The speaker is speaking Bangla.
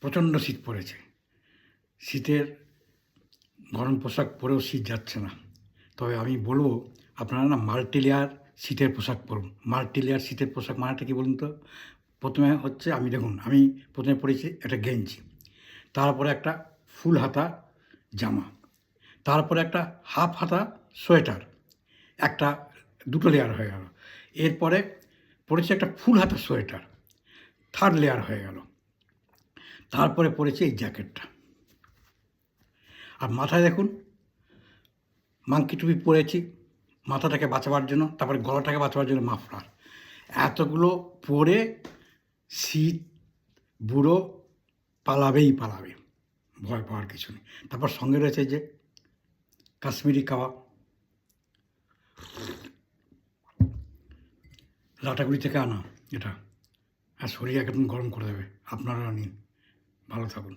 প্রচণ্ড শীত পড়েছে। শীতের গরম পোশাক পরেও শীত যাচ্ছে না। তবে আমি বলব আপনারা না মাল্টি লেয়ার শীতের পোশাক পরুন। মাল্টি লেয়ার শীতের পোশাক মানেটা কী বলুন তো? প্রথমে হচ্ছে আমি প্রথমে পরেছি একটা গেঞ্জি, তারপরে একটা ফুল হাতা জামা, তারপরে একটা হাফ হাতা সোয়েটার, একটা দুটো লেয়ার হয়ে গেল। এরপরে পরেছি একটা ফুল হাতা সোয়েটার, থার্ড লেয়ার হয়ে গেল। তারপরে পরেছি এই জ্যাকেটটা। আর মাথায় দেখুন মাংকি টুপি পরেছি মাথাটাকে বাঁচাবার জন্য, তারপরে গলাটাকে বাঁচাবার জন্য মাফলার। এতগুলো পরে শীত বুড়ো পালাবেই পালাবে, ভয় পাওয়ার কিছু নেই। তারপর সঙ্গে রয়েছে যে কাশ্মীরি কাওয়া, লাটাগুড়ি থেকে আনা এটা, আর শরীর একদম গরম করে দেবে। আপনারা নিন, ভালো থাকুন।